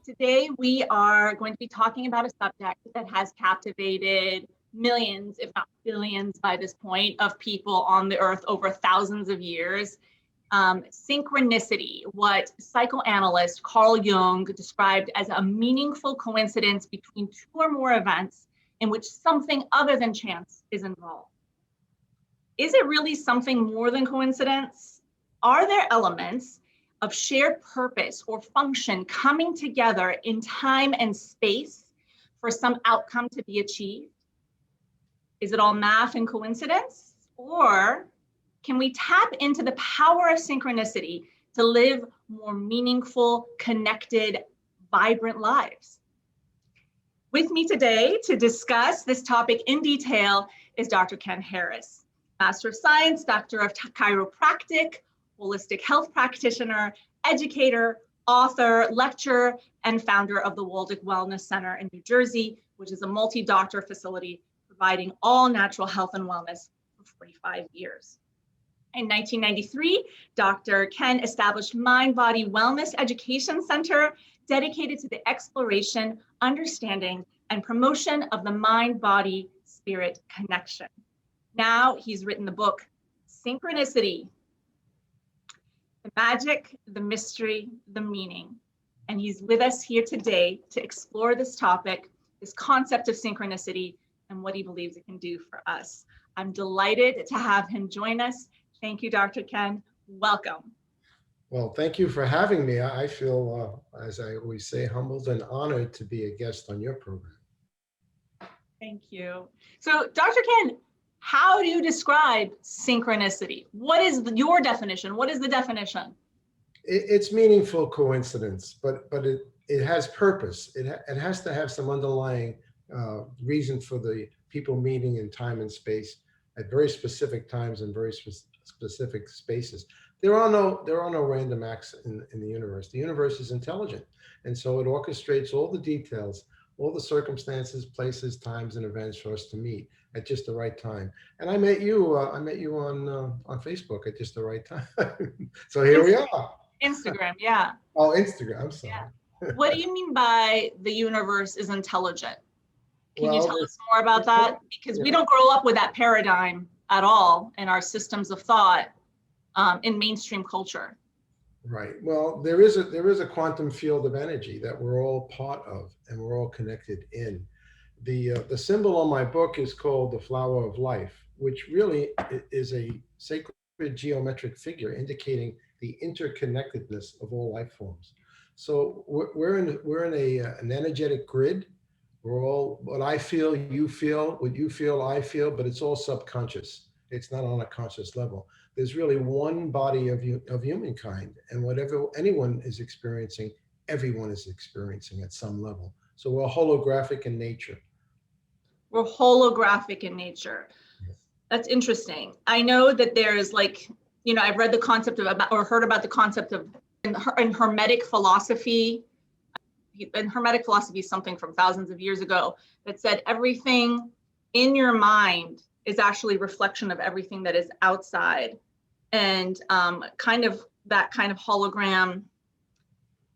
Today, we are going to be talking about a subject that has captivated millions, if not billions by this point, of people on the earth over thousands of years. Synchronicity, what psychoanalyst Carl Jung described as a meaningful coincidence between two or more events in which something other than chance is involved. Is it really something more than coincidence? Are there elements of shared purpose or function coming together in time and space for some outcome to be achieved? Is it all math and coincidence? Or can we tap into the power of synchronicity to live more meaningful, connected, vibrant lives? With me today to discuss this topic in detail is Dr. Ken Harris, Master of Science, Doctor of Chiropractic, holistic health practitioner, educator, author, lecturer, and founder of the Waldick Wellness Center in New Jersey, which is a multi-doctor facility providing all natural health and wellness for 45 years. In 1993, Dr. Ken established Mind Body Wellness Education Center, dedicated to the exploration, understanding, and promotion of the mind-body spirit connection. Now he's written the book, Synchronicity, the magic, the mystery, the meaning. And he's with us here today to explore this topic, this concept of synchronicity, and what he believes it can do for us. I'm delighted to have him join us. Thank you, Dr. Ken. Welcome. Well, thank you for having me. I feel, as I always say, humbled and honored to be a guest on your program. Thank you. So, Dr. Ken, how do you describe synchronicity? What is your definition? What is the definition? It's meaningful coincidence, but it has purpose. It has to have some underlying reason for the people meeting in time and space at very specific times and very specific spaces. There are no random acts in the universe. The universe is intelligent, and so it orchestrates all the details, all the circumstances, places, times, and events for us to meet at just the right time. And I met you on Facebook at just the right time. So here we are. Instagram, yeah. Oh, Instagram. I'm sorry. Yeah. What do you mean by the universe is intelligent? Can you tell us more about that? Because we don't grow up with that paradigm at all in our systems of thought in mainstream culture. Right. Well, there is a quantum field of energy that we're all part of and we're all connected in. The symbol on my book is called the flower of life, which really is a sacred geometric figure indicating the interconnectedness of all life forms. So we're in an energetic grid. We're all, what I feel, you feel, what you feel, I feel, but it's all subconscious. It's not on a conscious level. There's really one body of humankind, and whatever anyone is experiencing, everyone is experiencing at some level. So we're holographic in nature. We're holographic in nature. Yes. That's interesting. I know that there's I've read the concept of or heard about the concept of in Hermetic philosophy. And Hermetic philosophy is something from thousands of years ago that said everything in your mind is actually a reflection of everything that is outside. And kind of hologram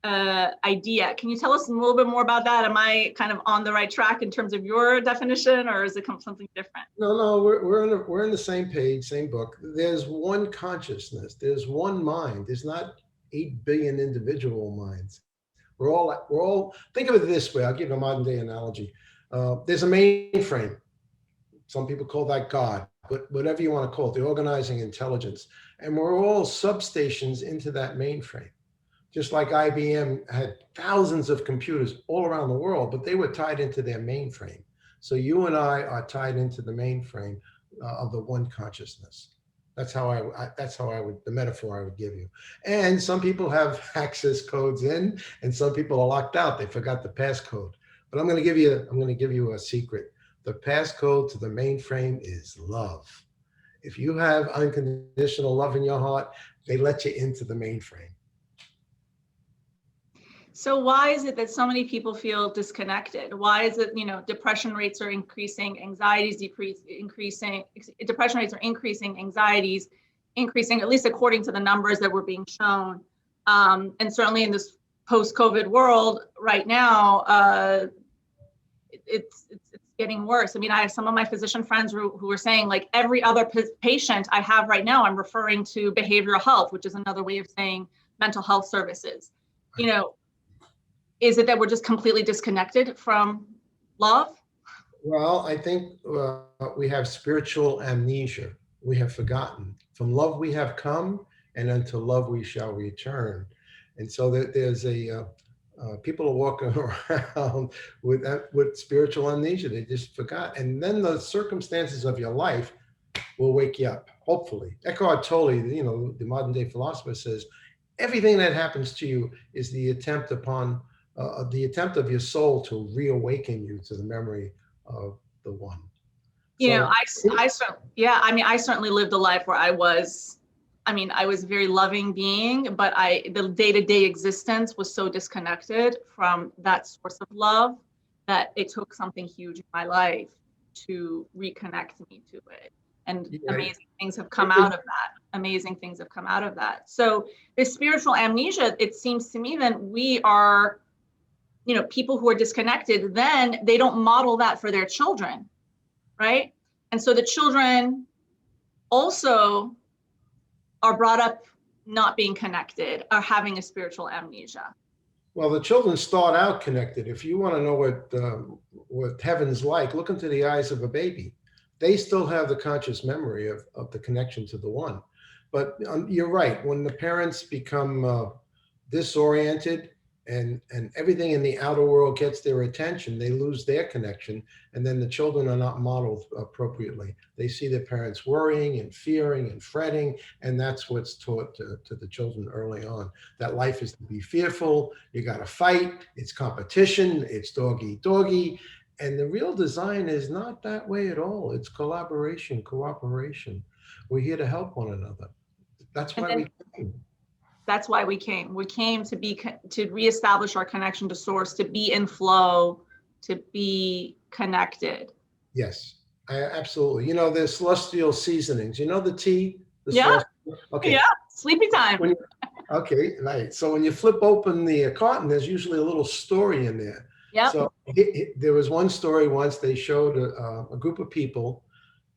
idea. Can you tell us a little bit more about that? Am I kind of on the right track in terms of your definition, or is it something different? No, we're in the same page, same book. There's one consciousness. There's one mind. There's not 8 billion individual minds. We're all. Think of it this way. I'll give a modern day analogy. There's a mainframe. Some people call that God, but whatever you want to call it, the organizing intelligence. And we're all substations into that mainframe. Just like IBM had thousands of computers all around the world, but they were tied into their mainframe. So you and I are tied into the mainframe of the one consciousness. That's how the metaphor I would give you. And some people have access codes in, and some people are locked out. They forgot the passcode. But I'm going to give you a secret. The passcode to the mainframe is love. If you have unconditional love in your heart, they let you into the mainframe. So why is it that so many people feel disconnected? Why is it, depression rates are increasing, anxieties increasing, depression rates are increasing, anxieties increasing, at least according to the numbers that were being shown. And certainly in this post-COVID world right now, it's getting worse. I mean, I have some of my physician friends who are saying, like, every other patient I have right now, I'm referring to behavioral health, which is another way of saying mental health services. You know, is it that we're just completely disconnected from love? Well, I think we have spiritual amnesia. We have forgotten. From love we have come, and unto love we shall return. And so there's people are walking around with spiritual amnesia. They just forgot. And then the circumstances of your life will wake you up, hopefully. Eckhart Tolle, you know, the modern day philosopher, says everything that happens to you is the attempt of your soul to reawaken you to the memory of the one. You know, So, I certainly lived a life where I was a very loving being, but the day-to-day existence was so disconnected from that source of love that it took something huge in my life to reconnect me to it. And amazing things have come out of that. Amazing things have come out of that. So this spiritual amnesia, it seems to me that we are, you know, people who are disconnected, then they don't model that for their children, right? And so the children also are brought up not being connected or having a spiritual amnesia. well, the children start out connected. If you want to know what heaven's like, look into the eyes of a baby. They still have the conscious memory of the connection to the one. But you're right. When the parents become disoriented and everything in the outer world gets their attention, they lose their connection. And then the children are not modeled appropriately. They see their parents worrying and fearing and fretting. And that's what's taught to the children early on, that life is to be fearful. You got to fight. It's competition. It's dog eat doggy. And the real design is not that way at all. It's collaboration, cooperation. We're here to help one another. That's why we came. That's why we came. We came to reestablish our connection to source, to be in flow, to be connected. Yes, absolutely. You know, there's celestial seasonings. You know the tea? Yeah. Okay. Yeah. Sleepy time. Okay, right. So when you flip open the carton, there's usually a little story in there. Yeah. So there was one story once they showed a group of people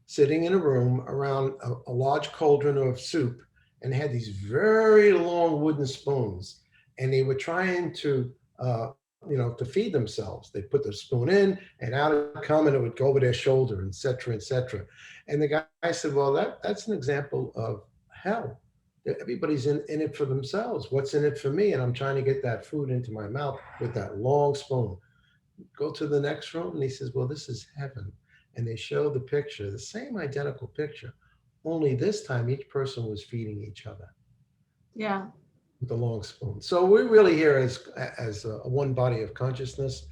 sitting in a room around a large cauldron of soup, and had these very long wooden spoons, and they were trying to to feed themselves. They put the spoon in, and out it would come, and it would go over their shoulder, et cetera, et cetera. And the guy said, well, that's an example of hell. Everybody's in it for themselves. What's in it for me? And I'm trying to get that food into my mouth with that long spoon. Go to the next room, and he says, well, this is heaven. And they show the picture, the same identical picture, only this time each person was feeding each other. Yeah. With a long spoon. So we're really here as a one body of consciousness.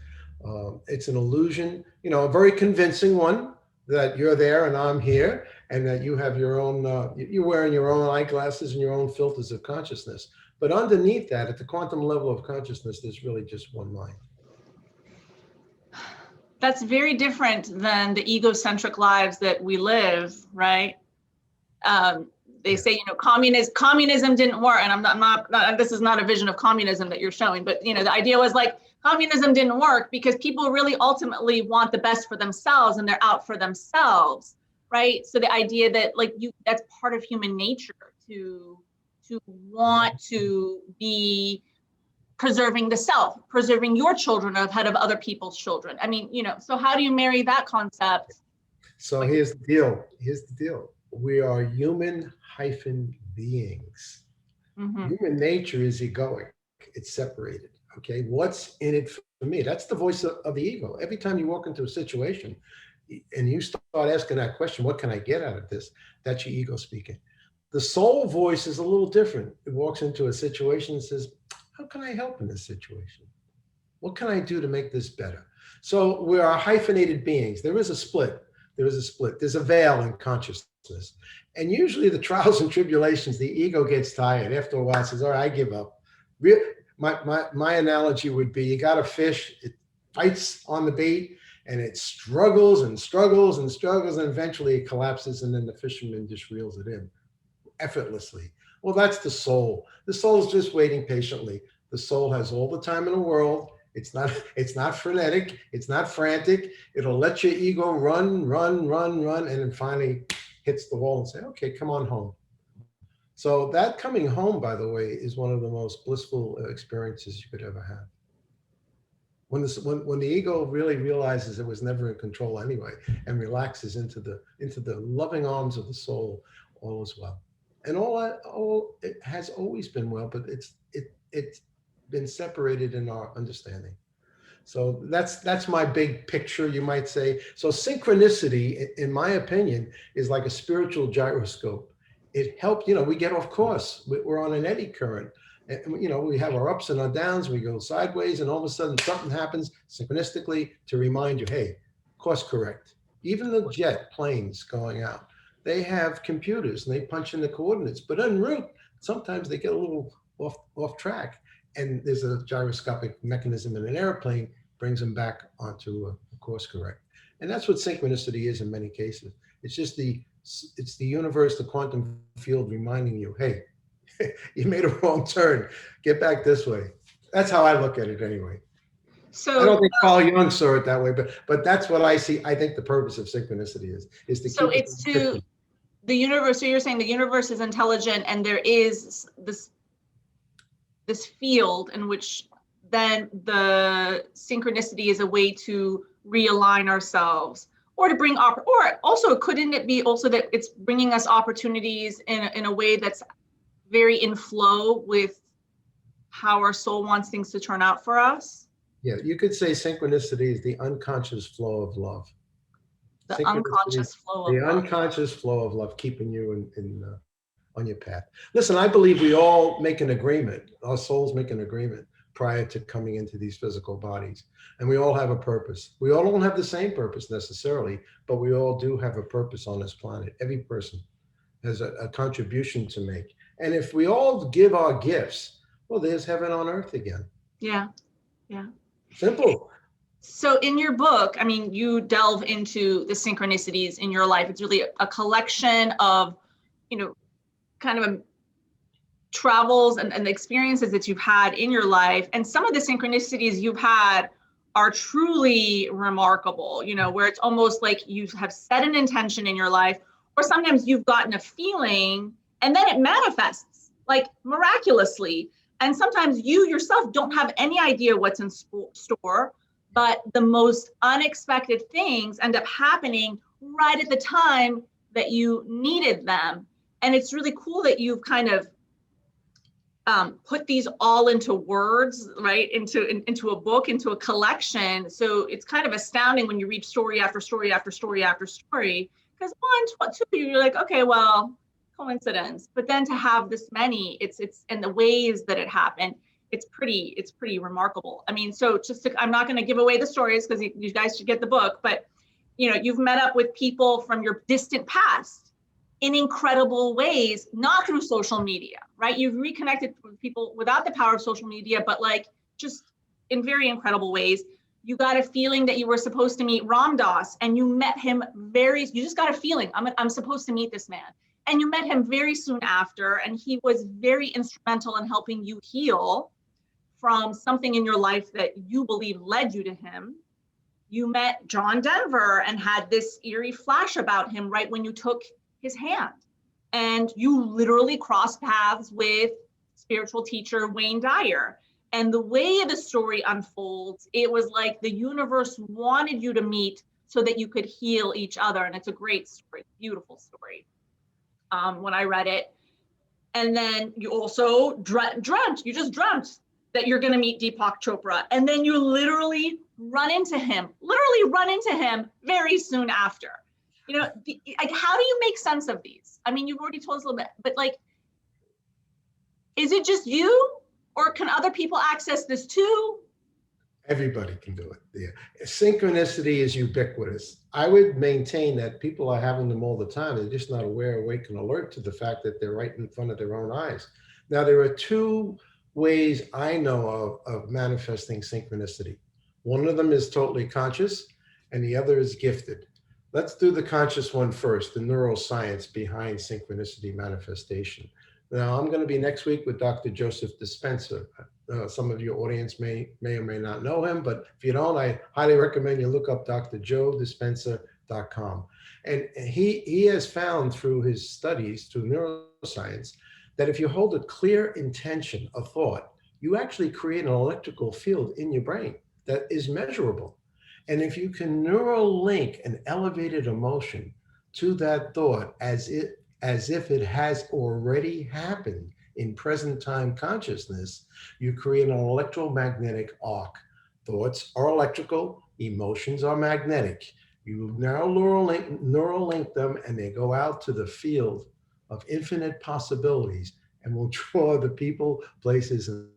It's an illusion, a very convincing one, that you're there and I'm here, and that you have your own, you're wearing your own eyeglasses and your own filters of consciousness. But underneath that, at the quantum level of consciousness, there's really just one mind. That's very different than the egocentric lives that we live, right? They say, communism didn't work, and I'm not, this is not a vision of communism that you're showing, but the idea was like, communism didn't work because people really ultimately want the best for themselves, and they're out for themselves, right? So the idea that that's part of human nature to want to be preserving the self, preserving your children ahead of other people's children. I mean, so how do you marry that concept? So here's the deal. We are human beings. Mm-hmm. Human nature is egoic. It's separated. Okay. What's in it for me? That's the voice of the ego. Every time you walk into a situation and you start asking that question, what can I get out of this? That's your ego speaking. The soul voice is a little different. It walks into a situation and says, how can I help in this situation? What can I do to make this better? So we are hyphenated beings. There is a split. There's a veil in consciousness. And usually the trials and tribulations, the ego gets tired. After a while, it says, all right, I give up. My analogy would be, you got a fish, it fights on the bait, and it struggles and struggles and struggles, and eventually it collapses, and then the fisherman just reels it in effortlessly. Well, that's the soul. The soul is just waiting patiently. The soul has all the time in the world. It's not frenetic. It's not frantic. It'll let your ego run, run, run, run, and then finally hits the wall and say, okay, come on home. So that coming home, by the way, is one of the most blissful experiences you could ever have. When the ego really realizes it was never in control anyway and relaxes into the loving arms of the soul, all is well. And all it has always been well, but it's been separated in our understanding. So that's my big picture, you might say. So synchronicity, in my opinion, is like a spiritual gyroscope. It helped, we get off course. We're on an eddy current. And, we have our ups and our downs. We go sideways, and all of a sudden something happens synchronistically to remind you, hey, course correct. Even the jet planes going out, they have computers and they punch in the coordinates, but en route, sometimes they get a little off track. And there's a gyroscopic mechanism in an airplane, brings them back onto a course correct. And that's what synchronicity is in many cases. It's just it's the universe, the quantum field reminding you, hey, you made a wrong turn. Get back this way. That's how I look at it anyway. So I don't think Carl Jung saw it that way, but that's what I see. I think the purpose of synchronicity is to so keep it's to the universe. So you're saying the universe is intelligent, and there is this field in which then the synchronicity is a way to realign ourselves, or to bring or also couldn't it be also that it's bringing us opportunities in a way that's very in flow with how our soul wants things to turn out for us? Yeah, you could say synchronicity is the unconscious flow of love. The unconscious flow of the love. unconscious flow of love, keeping you on your path. Listen, I believe we all make an agreement. Our souls make an agreement prior to coming into these physical bodies. And we all have a purpose. We all don't have the same purpose necessarily, but we all do have a purpose on this planet. Every person has a contribution to make. And if we all give our gifts, well, there's heaven on earth again. Yeah. Yeah. Simple. So in your book, I mean, you delve into the synchronicities in your life. It's really a collection of, kind of travels and the experiences that you've had in your life. And some of the synchronicities you've had are truly remarkable, where it's almost like you have set an intention in your life, or sometimes you've gotten a feeling and then it manifests like miraculously. And sometimes you yourself don't have any idea what's in store, but the most unexpected things end up happening right at the time that you needed them. And it's really cool that you've kind of put these all into words, right? Into a book, into a collection. So it's kind of astounding when you read story after story after story after story. Because two, you're like, okay, well, coincidence. But then to have this many, it's and the ways that it happened, it's pretty remarkable. I mean, so I'm not going to give away the stories because you guys should get the book, but you've met up with people from your distant past in incredible ways, not through social media, right? You've reconnected with people without the power of social media, but like just in very incredible ways. You got a feeling that you were supposed to meet Ram Dass, and you met him you just got a feeling, I'm supposed to meet this man. And you met him very soon after, and he was very instrumental in helping you heal from something in your life that you believe led you to him. You met John Denver and had this eerie flash about him right when you took his hand. And you literally crossed paths with spiritual teacher Wayne Dyer. And the way the story unfolds, it was like the universe wanted you to meet so that you could heal each other. And it's a great story, beautiful story. When I read it. And then you also dreamt that you're going to meet Deepak Chopra. And then you literally run into him very soon after. Like, how do you make sense of these? I mean, you've already told us a little bit, but like, is it just you, or can other people access this too? Everybody can do it. Yeah. Synchronicity is ubiquitous. I would maintain that people are having them all the time. They're just not aware, awake, and alert to the fact that they're right in front of their own eyes. Now, there are two ways I know of manifesting synchronicity. One of them is totally conscious, and the other is gifted. Let's do the conscious one first, the neuroscience behind synchronicity manifestation. Now, I'm going to be next week with Dr. Joseph Dispenza. Some of your audience may or may not know him, but if you don't, I highly recommend you look up drjoedispenza.com. And he has found through his studies, through neuroscience, that if you hold a clear intention, a thought, you actually create an electrical field in your brain that is measurable. And if you can neural link an elevated emotion to that thought as if it has already happened in present time consciousness, you create an electromagnetic arc. Thoughts are electrical, emotions are magnetic. You now neural link them, and they go out to the field of infinite possibilities and will draw the people, places, and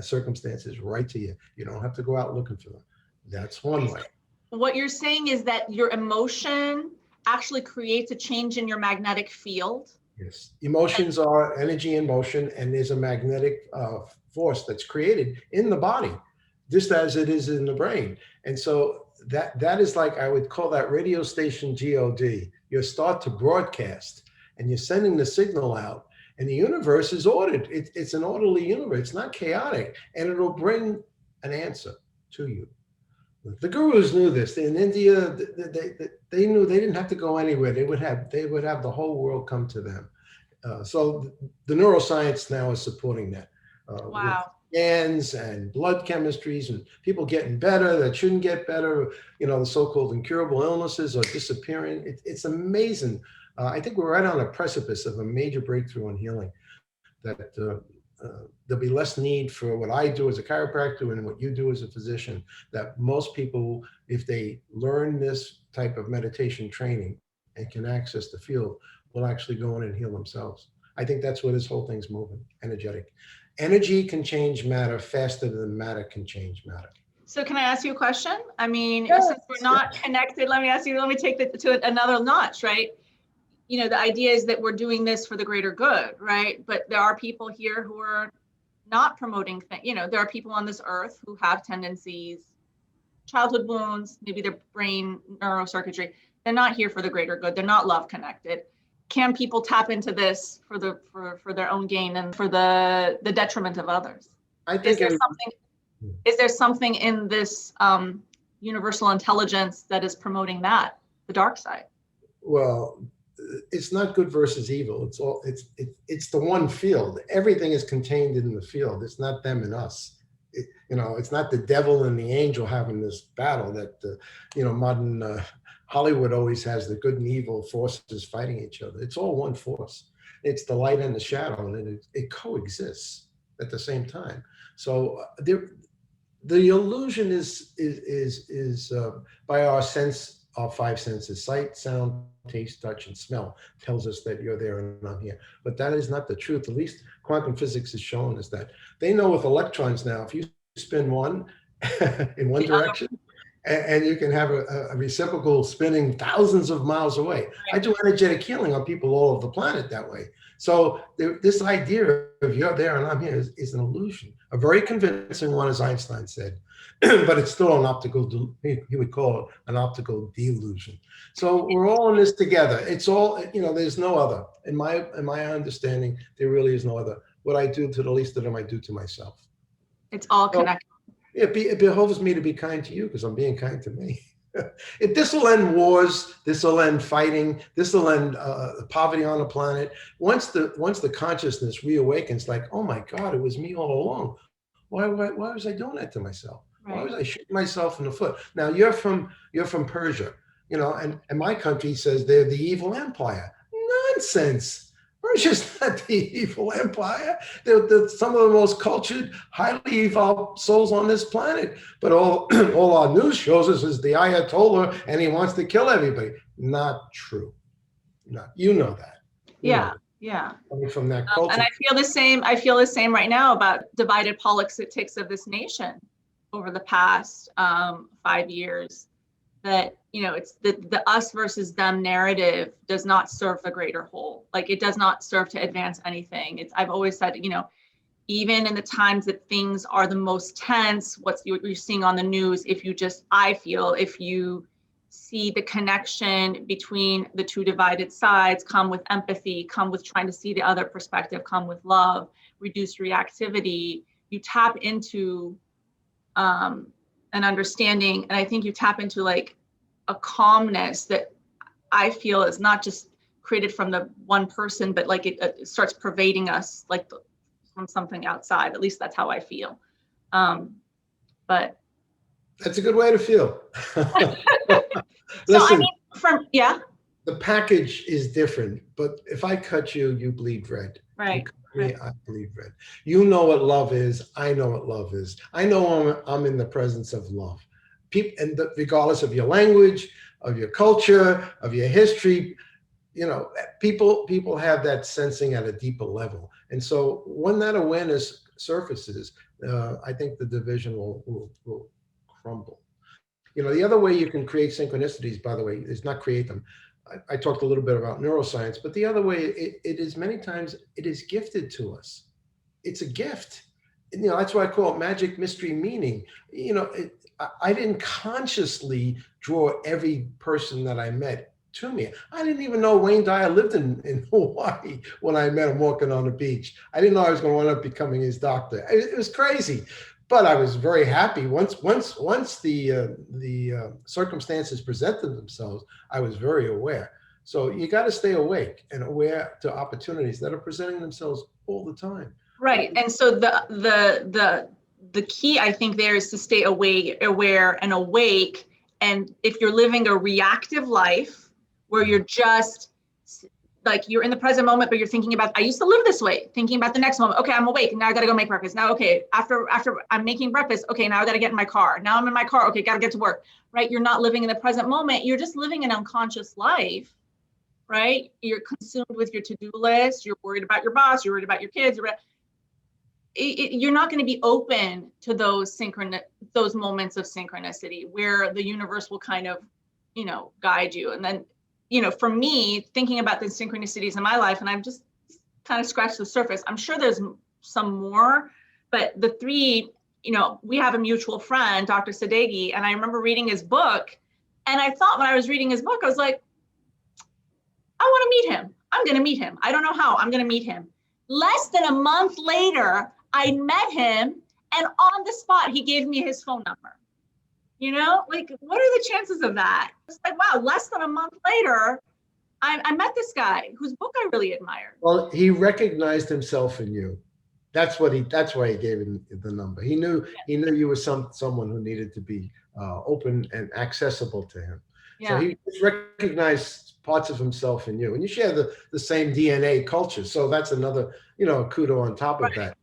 circumstances right to you. You don't have to go out looking for them. That's one way. What you're saying is that your emotion actually creates a change in your magnetic field. Yes. Emotions are energy in motion, and there's a magnetic force that's created in the body, just as it is in the brain. And so that is like, I would call that radio station God. You start to broadcast, and you're sending the signal out, and the universe is ordered. It's an orderly universe. It's not chaotic, and it'll bring an answer to you. The gurus knew this. In India, they knew they didn't have to go anywhere. They would have the whole world come to them. So the neuroscience now is supporting that. Wow. Scans and blood chemistries and people getting better that shouldn't get better. The so-called incurable illnesses are disappearing. It's amazing. I think we're right on the precipice of a major breakthrough in healing. That there'll be less need for what I do as a chiropractor and what you do as a physician, that most people, if they learn this type of meditation training and can access the field, will actually go in and heal themselves. I think that's where this whole thing's moving, energetic. Energy can change matter faster than matter can change matter. So can I ask you a question? I mean, Yes. Since we're not connected, let me take it to another notch, right? The idea is that we're doing this for the greater good, right? But there are people here who are not promoting things. There are people on this earth who have tendencies, childhood wounds, maybe their brain neurocircuitry. They're not here for the greater good. They're not love connected. Can people tap into this for their own gain and for the detriment of others? I think is there something in this universal intelligence that is promoting that, the dark side? Well, it's not good versus evil. It's the one field. Everything is contained in the field. It's not them and us. It's not the devil and the angel having this battle that modern Hollywood always has, the good and evil forces fighting each other. It's all one force. It's the light and the shadow, and it coexists at the same time. So the illusion is by our five senses: sight, sound, taste, touch, and smell tells us that you're there and I'm here. But that is not the truth. At least quantum physics has shown us that. They know with electrons now, if you spin one in one direction, and you can have a reciprocal spinning thousands of miles away. I do energetic healing on people all over the planet that way. So this idea of you're there and I'm here is an illusion. A very convincing one, as Einstein said, but it's still an optical, he would call it an optical delusion. So we're all in this together. It's all, there's no other. In my understanding, there really is no other. What I do to the least of them, I do to myself. It's all connected. It behooves me to be kind to you because I'm being kind to me. This will end wars. This will end fighting. This will end poverty on the planet. Once the consciousness reawakens, like, oh my God, it was me all along. Why was I doing that to myself? Right. Why was I shooting myself in the foot? Now you're from Persia, and my country says they're the evil empire. Nonsense. Persia's not the evil empire. They're some of the most cultured, highly evolved souls on this planet. But all our news shows us is the Ayatollah, and he wants to kill everybody. Not true. You know that. Yeah. Coming from that culture. And I feel the same right now about divided politics of this nation over the past 5 years. That it's the us versus them narrative does not serve the greater whole. Like, it does not serve to advance anything. I've always said, even in the times that things are the most tense, what you're seeing on the news, if you see the connection between the two divided sides, come with empathy, come with trying to see the other perspective, come with love, reduce reactivity. You tap into an understanding, and I think you tap into like a calmness that I feel is not just created from the one person, but like it starts pervading us like from something outside. At least that's how I feel. But that's a good way to feel. so I Listen, mean, the package is different, but if I cut you, you bleed red. Right. You cut me, I bleed red. You know what love is. I know what love is. I know I'm in the presence of love. People, and regardless of your language, of your culture, of your history, you know, people have that sensing at a deeper level. And so when that awareness surfaces, I think the division will crumble. You know, the other way you can create synchronicities, by the way, is not create them. I talked a little bit about neuroscience, but the other way, it is many times, it is gifted to us. It's a gift. And, you know, that's why I call it magic, mystery, meaning. You know, I didn't consciously draw every person that I met to me. I didn't even know Wayne Dyer lived in Hawaii when I met him walking on the beach. I didn't know I was going to wind up becoming his doctor. It was crazy. But I was very happy once the circumstances presented themselves. I was very aware. So you got to stay awake and aware to opportunities that are presenting themselves all the time. Right. And so the key, I think, there is to stay aware and awake. And if you're living a reactive life where you're just like, you're in the present moment, but you're thinking about, I used to live this way, thinking about the next moment. Okay, I'm awake. Now I got to go make breakfast. Now, okay, after I'm making breakfast. Okay, now I got to get in my car. Now I'm in my car. Okay, got to get to work, right? You're not living in the present moment. You're just living an unconscious life, right? You're consumed with your to-do list. You're worried about your boss. You're worried about your kids. You're not going to be open to those moments of synchronicity where the universe will kind of, you know, guide you. And then, you know, for me, thinking about the synchronicities in my life, and I've just kind of scratched the surface. I'm sure there's some more, but the three, you know, we have a mutual friend, Dr. Azadeh, and I remember reading his book. And I thought when I was reading his book, I was like, I want to meet him. I'm going to meet him. I don't know how. I'm going to meet him. Less than a month later, I met him, and on the spot, he gave me his phone number. You know, like, what are the chances of that? It's like, wow, less than a month later, I met this guy whose book I really admired. Well, he recognized himself in you. That's why he gave him the number. He knew you were someone who needed to be open and accessible to him. Yeah. So he just recognized parts of himself in you, and you share the same DNA culture. So that's another, you know, kudo on top of that.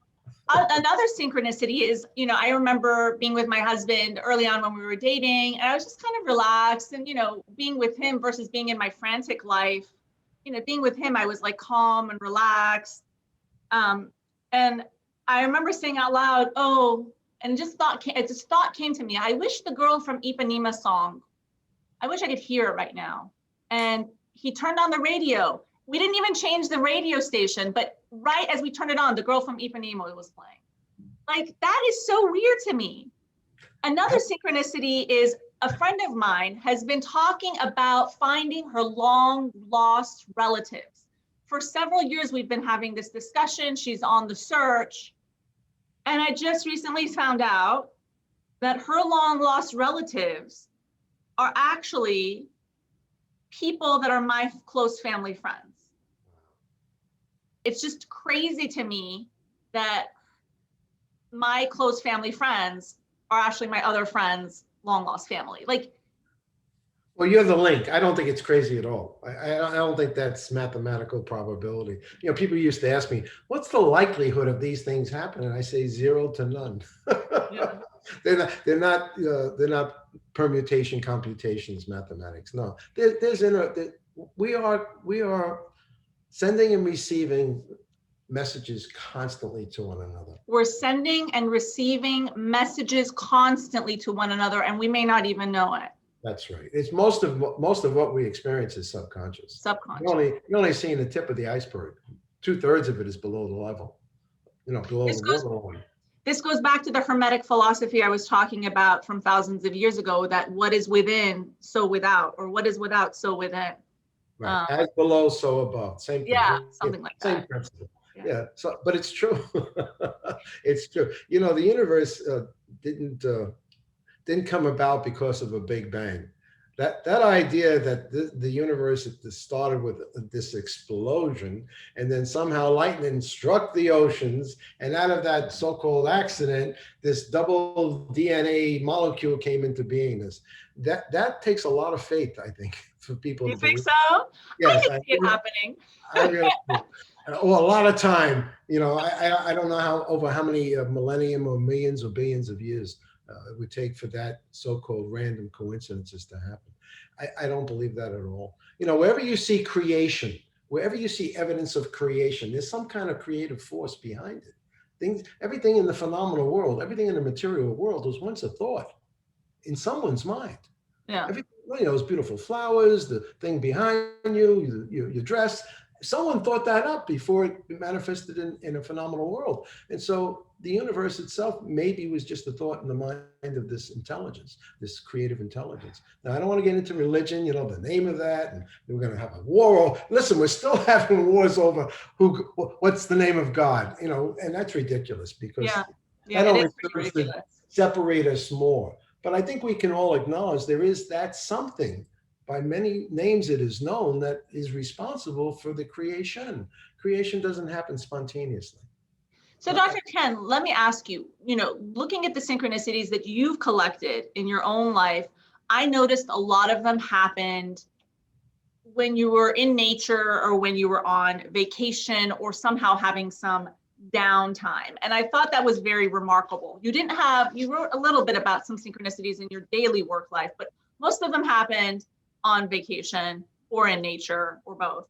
Another synchronicity is, you know, I remember being with my husband early on when we were dating, and I was just kind of relaxed, and, you know, being with him versus being in my frantic life, you know, being with him, I was like calm and relaxed. And I remember saying out loud, oh, and this thought came to me. I wish the girl from Ipanema song, I wish I could hear it right now. And he turned on the radio. We didn't even change the radio station, but right as we turned it on, the girl from Ipanema was playing. Like, that is so weird to me. Another synchronicity is a friend of mine has been talking about finding her long lost relatives. For several years, we've been having this discussion. She's on the search. And I just recently found out that her long lost relatives are actually people that are my close family friends. It's just crazy to me that my close family friends are actually my other friends' long lost family. Like, well, you're the link. I don't think it's crazy at all. I don't think that's mathematical probability. You know, people used to ask me, what's the likelihood of these things happening? And I say 0 to none. Yeah. They're not permutation computations, mathematics. No, we are sending and receiving messages constantly to one another. We're sending and receiving messages constantly to one another, and we may not even know it. That's right. It's most of what we experience is subconscious. Subconscious. You're only seeing the tip of the iceberg. 2/3 of it is below the level. You know, below the waterline. this goes back to the Hermetic philosophy I was talking about from thousands of years ago, that what is within, so without, or what is without, so within. Right. As below, so above. Same thing. Yeah, something like Same that. principle. Yeah. Yeah. So, but it's true. It's true. You know, the universe didn't didn't come about because of a big bang. That idea that the universe started with this explosion, and then somehow lightning struck the oceans, and out of that so-called accident, this double DNA molecule came into beingness. That takes a lot of faith, I think, for people You to think believe. so? Yes, I can see it happening. I really do. Oh, a lot of time. You know, I don't know how many millennium or millions or billions of years it would take for that so-called random coincidences to happen. I don't believe that at all. You know, wherever you see creation, wherever you see evidence of creation, there's some kind of creative force behind it. Things, everything in the phenomenal world, everything in the material world was once a thought in someone's mind. Yeah. Everything, you know, those beautiful flowers, the thing behind you, your dress. Someone thought that up before it manifested in a phenomenal world. And so the universe itself maybe was just a thought in the mind of this intelligence, this creative intelligence. Now, I don't want to get into religion, you know, the name of that, and we're going to have a war. Listen, we're still having wars over what's the name of God, you know, and that's ridiculous because Yeah, that it only is pretty serves to ridiculous. separate us more. But I think we can all acknowledge there is that something, by many names it is known, that is responsible for the creation. Creation doesn't happen spontaneously. So, Dr. Ken, let me ask you, you know, looking at the synchronicities that you've collected in your own life, I noticed a lot of them happened when you were in nature or when you were on vacation or somehow having some downtime. And I thought that was very remarkable. You wrote a little bit about some synchronicities in your daily work life, but most of them happened on vacation or in nature or both.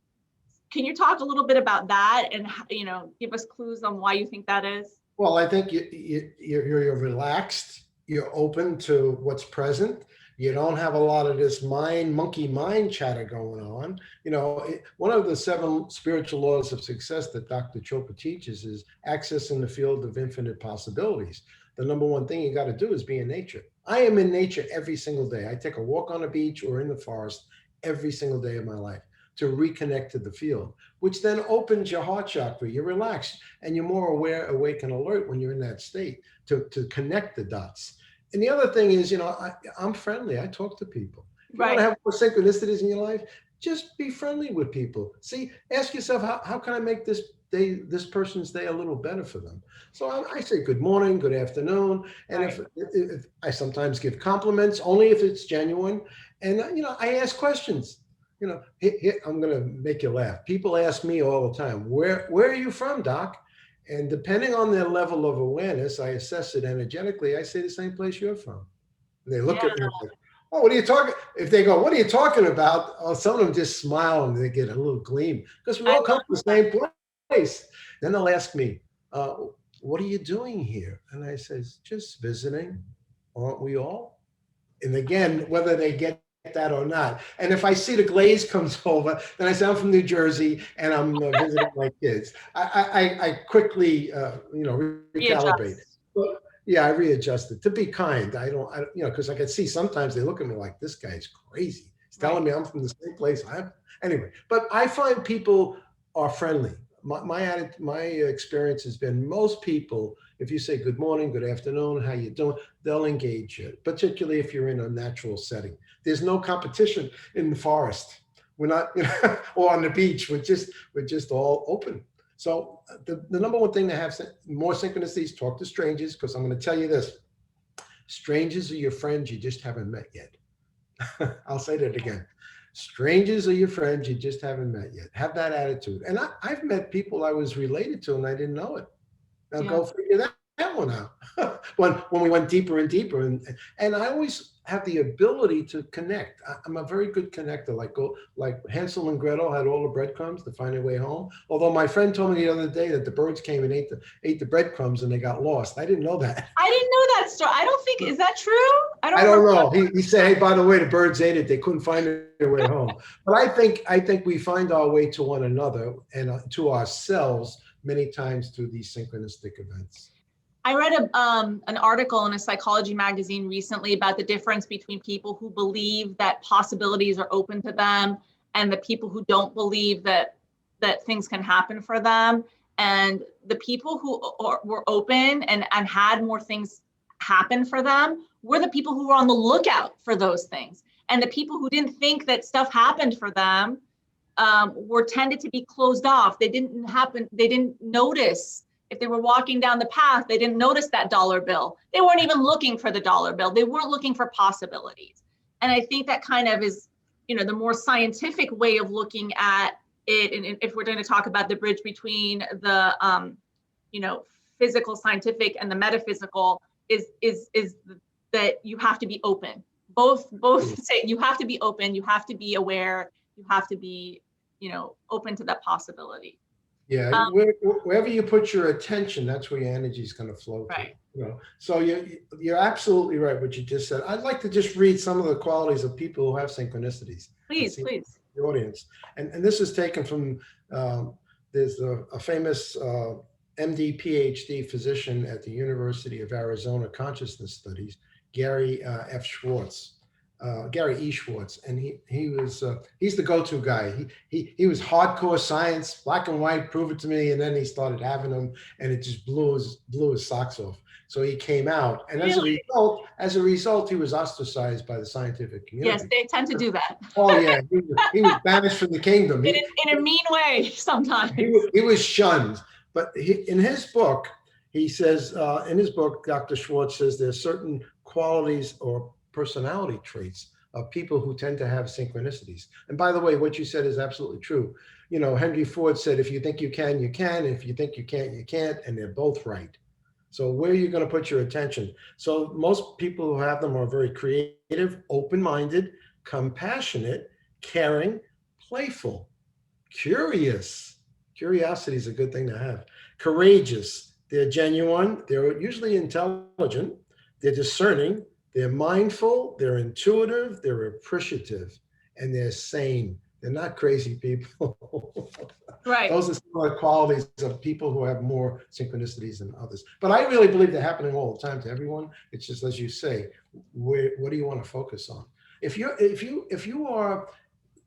Can you talk a little bit about that and, you know, give us clues on why you think that is? Well, I think you're relaxed, you're open to what's present. You don't have a lot of this monkey mind chatter going on. You know, one of the 7 spiritual laws of success that Dr. Chopra teaches is accessing the field of infinite possibilities. The number one thing you got to do is be in nature. I am in nature every single day. I take a walk on a beach or in the forest every single day of my life to reconnect to the field, which then opens your heart chakra. You're relaxed and you're more aware, awake, and alert when you're in that state to connect the dots. And the other thing is, you know, I'm friendly. I talk to people. If you want to have more synchronicities in your life, just be friendly with people. See, ask yourself, how can I make this person's day a little better for them? So I say good morning, good afternoon. And if I sometimes give compliments, only if it's genuine. And, you know, I ask questions. You know, I'm going to make you laugh. People ask me all the time, where are you from, Doc? And depending on their level of awareness, I assess it energetically. I say the same place you're from. And they look at me like, oh, what are you talking? If they go, what are you talking about? Oh, some of them just smile and they get a little gleam because we all come from the same place. Then they'll ask me, what are you doing here? And I says, just visiting. Aren't we all? And again, whether they get that or not. And if I see the glaze comes over, then I say I'm from New Jersey and I'm visiting my kids. I quickly, you know, recalibrate. But yeah, I readjust it to be kind. I don't, you know, because I can see sometimes they look at me like this guy's crazy. He's telling me I'm from the same place. Anyway, but I find people are friendly. My experience has been most people, if you say good morning, good afternoon, how you doing, they'll engage you, particularly if you're in a natural setting. There's no competition in the forest. We're not, you know, or on the beach. We're just all open. So the number one thing to have more synchronicities, talk to strangers, because I'm going to tell you this. Strangers are your friends you just haven't met yet. I'll say that again. Strangers are your friends you just haven't met yet. Have that attitude. And I've met people I was related to and I didn't know it. Now go figure that one out. when we went deeper and deeper. And I always have the ability to connect. I'm a very good connector. Like Hansel and Gretel had all the breadcrumbs to find their way home. Although my friend told me the other day that the birds came and ate the breadcrumbs and they got lost. I didn't know that. I didn't know that story. I don't think, is that true? I don't know. He said, hey, by the way, the birds ate it. They couldn't find their way home. But I think we find our way to one another and to ourselves many times through these synchronistic events. I read an article in a psychology magazine recently about the difference between people who believe that possibilities are open to them and the people who don't believe that things can happen for them. And the people who were open and had more things happen for them were the people who were on the lookout for those things. And the people who didn't think that stuff happened for them were tended to be closed off. They didn't notice. If they were walking down the path, they didn't notice that dollar bill. They weren't even looking for the dollar bill. They weren't looking for possibilities. And I think that kind of is, the more scientific way of looking at it. And if we're going to talk about the bridge between the, physical, scientific, and the metaphysical, is that you have to be open. Both say you have to be open. You have to be aware. You have to be, open to that possibility. Yeah, wherever you put your attention, that's where your energy is going to flow to. Right. So you're absolutely right what you just said. I'd like to just read some of the qualities of people who have synchronicities. Please. The audience, and this is taken from there's a famous MD PhD physician at the University of Arizona Consciousness Studies, Gary F. Schwartz. Gary E. Schwartz, and he's the go-to guy. He was hardcore science, black and white, prove it to me, and then he started having them, and it just blew his socks off. So he came out, and as a result, he was ostracized by the scientific community. Yes, they tend to do that. Oh yeah, he was banished from the kingdom. In a mean way sometimes. He was shunned. But in his book, he says, Dr. Schwartz says there's certain qualities or personality traits of people who tend to have synchronicities. And by the way, what you said is absolutely true. Henry Ford said, if you think you can, you can. If you think you can't, you can't. And they're both right. So where are you going to put your attention? So most people who have them are very creative, open-minded, compassionate, caring, playful, curious. Curiosity is a good thing to have. Courageous. They're genuine. They're usually intelligent. They're discerning. They're mindful, they're intuitive, they're appreciative, and they're sane. They're not crazy people. Right. Those are some of the qualities of people who have more synchronicities than others. But I really believe they're happening all the time to everyone. It's just, as you say, what do you want to focus on? If you are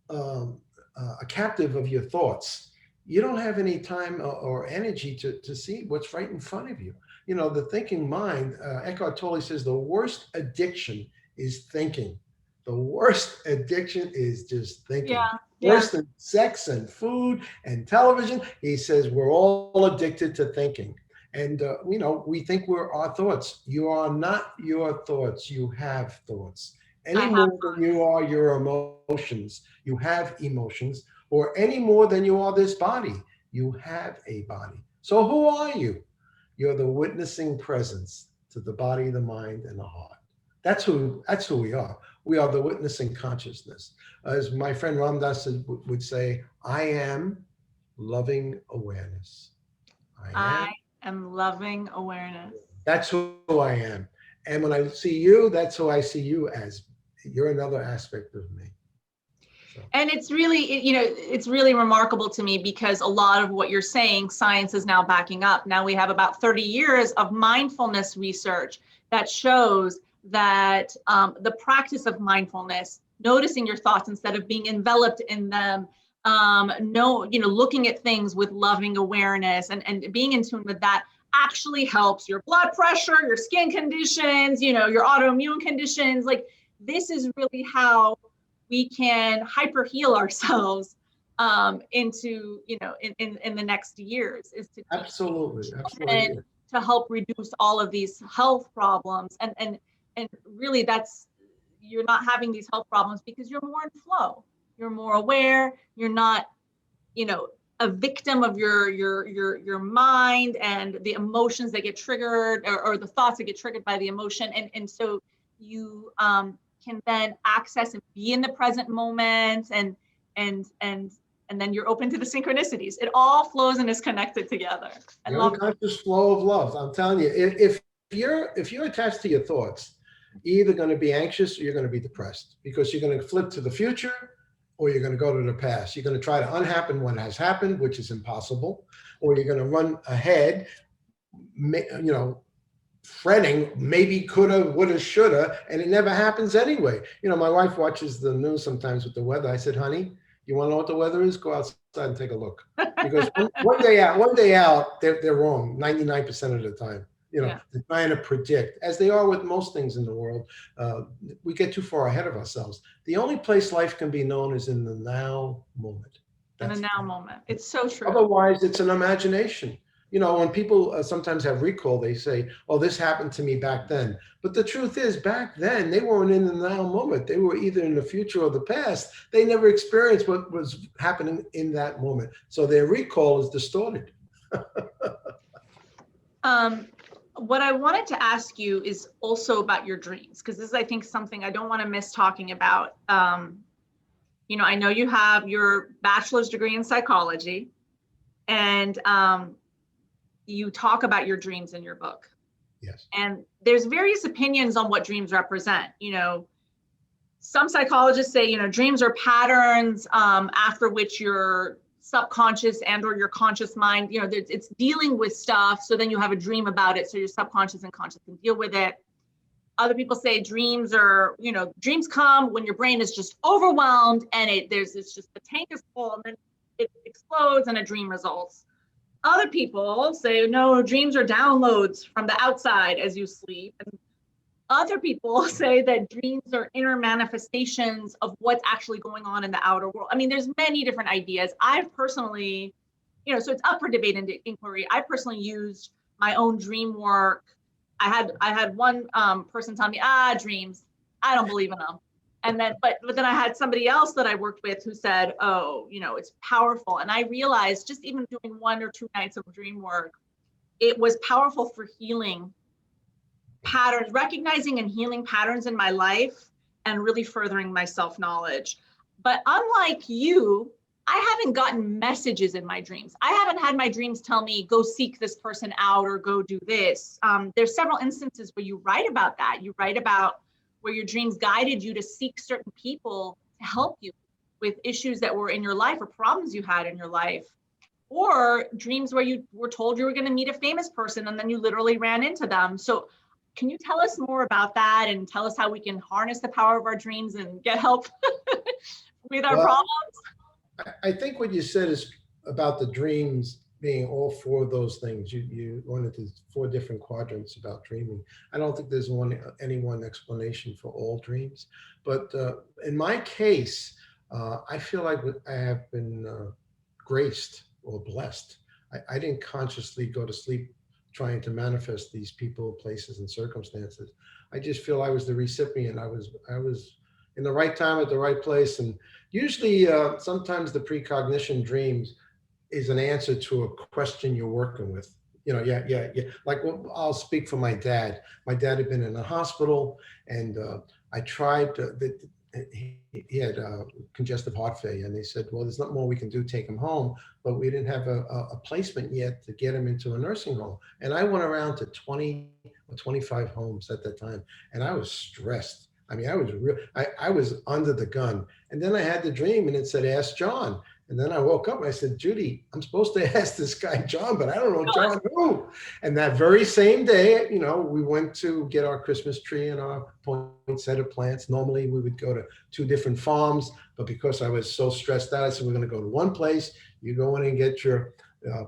a captive of your thoughts, you don't have any time or energy to see what's right in front of you. The thinking mind, Eckhart Tolle says the worst addiction is thinking. The worst addiction is just thinking. Yeah. Worse than sex and food and television. He says we're all addicted to thinking. And, we think we're our thoughts. You are not your thoughts. You have thoughts. Any more than you are your emotions. You have emotions. Or any more than you are this body. You have a body. So who are you? You're the witnessing presence to the body, the mind, and the heart. That's who we are. We are the witnessing consciousness. As my friend Ram Dass would say, I am loving awareness. I am loving awareness. That's who I am. And when I see you, that's who I see you as. You're another aspect of me. And it's really, it's really remarkable to me because a lot of what you're saying, science is now backing up. Now we have about 30 years of mindfulness research that shows that the practice of mindfulness, noticing your thoughts instead of being enveloped in them, looking at things with loving awareness and being in tune with that actually helps your blood pressure, your skin conditions, your autoimmune conditions. Like, this is really how we can hyper heal ourselves into, in the next years, is to absolutely and to help reduce all of these health problems. And really that's, you're not having these health problems because you're more in flow. You're more aware. You're not, a victim of your mind and the emotions that get triggered or the thoughts that get triggered by the emotion. And so you can then access and be in the present moment and then you're open to the synchronicities. It all flows and is connected together. I love unconscious flow of love. I'm telling you, if you're attached to your thoughts, you're either going to be anxious or you're going to be depressed because you're going to flip to the future or you're going to go to the past. You're going to try to unhappen what has happened, which is impossible, or you're going to run ahead, fretting, maybe coulda, woulda, shoulda, and it never happens anyway. My wife watches the news sometimes with the weather. I said, honey, you want to know what the weather is? Go outside and take a look. Because one day out, they're wrong 99% of the time. Yeah. They're trying to predict, as they are with most things in the world. We get too far ahead of ourselves. The only place life can be known is in the now moment. In the now moment. It's so true. Otherwise, it's an imagination. When people sometimes have recall, they say, oh, this happened to me back then. But the truth is, back then, they weren't in the now moment. They were either in the future or the past. They never experienced what was happening in that moment. So their recall is distorted. What I wanted to ask you is also about your dreams, because this is, I think, something I don't want to miss talking about. I know you have your bachelor's degree in psychology, and you talk about your dreams in your book. Yes. And there's various opinions on what dreams represent. Some psychologists say, dreams are patterns after which your subconscious and or your conscious mind, it's dealing with stuff. So then you have a dream about it. So your subconscious and conscious can deal with it. Other people say dreams are, dreams come when your brain is just overwhelmed and it's just the tank is full and then it explodes and a dream results. Other people say, no, dreams are downloads from the outside as you sleep. And other people say that dreams are inner manifestations of what's actually going on in the outer world. I mean, there's many different ideas. I've personally, so it's up for debate and inquiry. I personally used my own dream work. I had one person tell me, dreams, I don't believe in them. And then, but then I had somebody else that I worked with who said, oh, it's powerful. And I realized just even doing 1 or 2 nights of dream work, it was powerful for healing patterns, recognizing and healing patterns in my life and really furthering my self-knowledge. But unlike you, I haven't gotten messages in my dreams. I haven't had my dreams tell me, go seek this person out or go do this. There's several instances where you write about that. You write about where your dreams guided you to seek certain people to help you with issues that were in your life or problems you had in your life, or dreams where you were told you were going to meet a famous person and then you literally ran into them. So can you tell us more about that and tell us how we can harness the power of our dreams and get help with our problems? I think what you said is about the dreams being all 4 of those things. You went into 4 different quadrants about dreaming. I don't think there's any one explanation for all dreams. But in my case, I feel like I have been graced or blessed. I didn't consciously go to sleep trying to manifest these people, places, and circumstances. I just feel I was the recipient. I was in the right time at the right place. And usually, sometimes the precognition dreams is an answer to a question you're working with. Yeah. Like, I'll speak for my dad. My dad had been in a hospital, and I tried to, he had congestive heart failure, and they said, well, there's nothing more we can do, take him home. But we didn't have a placement yet to get him into a nursing home. And I went around to 20 or 25 homes at that time, and I was stressed. I mean, I was under the gun. And then I had the dream, and it said, ask John. And then I woke up and I said, Judy, I'm supposed to ask this guy John, but I don't know John who. And that very same day, we went to get our Christmas tree and our poinsettia plants. Normally we would go to 2 different farms, but because I was so stressed out, I said, we're going to go to one place. You go in and get your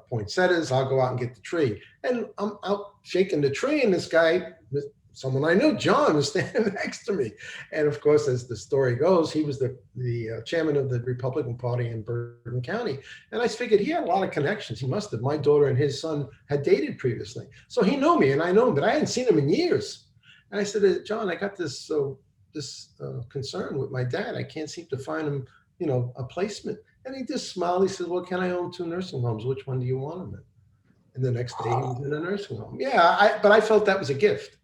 poinsettias. I'll go out and get the tree. And I'm out shaking the tree, and this guy, someone I knew, John, was standing next to me. And of course, as the story goes, he was the chairman of the Republican Party in Bergen County. And I figured he had a lot of connections. He must have. My daughter and his son had dated previously. So he knew me and I know him, but I hadn't seen him in years. And I said, John, I got this concern with my dad. I can't seem to find him, a placement. And he just smiled. He said, well, can I own 2 nursing homes? Which one do you want him in? And the next day he was in a nursing home. Yeah, but I felt that was a gift.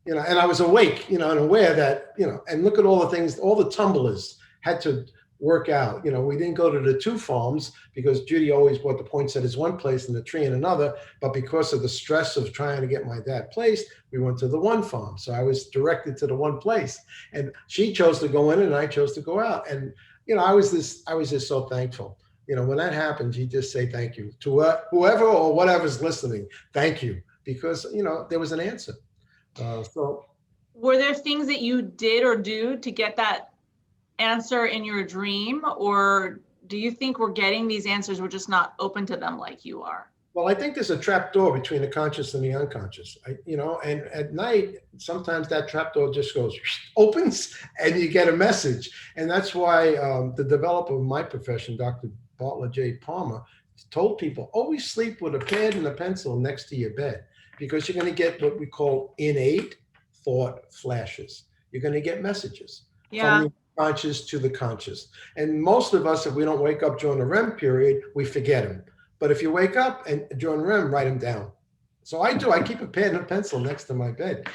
And I was awake, and aware that, and look at all the things, all the tumblers had to work out. We didn't go to the 2 farms because Judy always bought the poinsettias one place and the tree in another. But because of the stress of trying to get my dad placed, we went to the 1 farm. So I was directed to the 1 place, and she chose to go in and I chose to go out. And, I was just so thankful. When that happens, you just say thank you to whoever or whatever's listening. Thank you. Because, there was an answer. So were there things that you did or do to get that answer in your dream, or do you think we're getting these answers, we're just not open to them like you are? well, I think there's a trap door between the conscious and the unconscious. And at night, sometimes that trap door just goes opens, and you get a message. And that's why the developer of my profession, Dr. Bartlett J. Palmer, told people always sleep with a pad and a pencil next to your bed, because you're going to get what we call innate thought flashes. You're going to get messages from the conscious to the conscious. And most of us, if we don't wake up during the REM period, we forget them. But if you wake up and during REM, write them down. So I do. I keep a pen and a pencil next to my bed,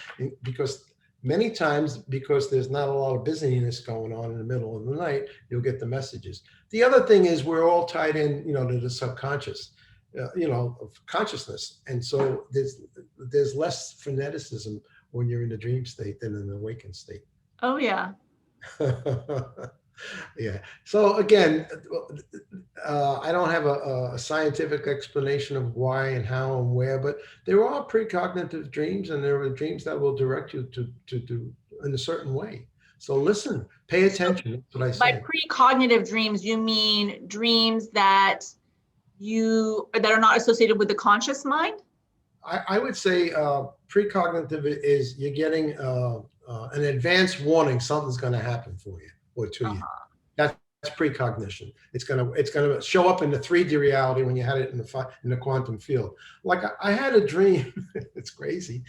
because many times, because there's not a lot of busyness going on in the middle of the night, you'll get the messages. The other thing is we're all tied in, to the subconscious, of consciousness. And so there's less freneticism when you're in the dream state than in the awakened state. Oh, yeah. Yeah. So again, I don't have a scientific explanation of why and how and where, but there are precognitive dreams, and there are dreams that will direct you to do in a certain way. So listen, pay attention. That's what I say. By precognitive dreams, you mean dreams that are not associated with the conscious mind? I would say precognitive is you're getting an advance warning something's going to happen for you or to you. That's precognition. It's gonna show up in the 3D reality when you had it in the quantum field. Like I had a dream. It's crazy.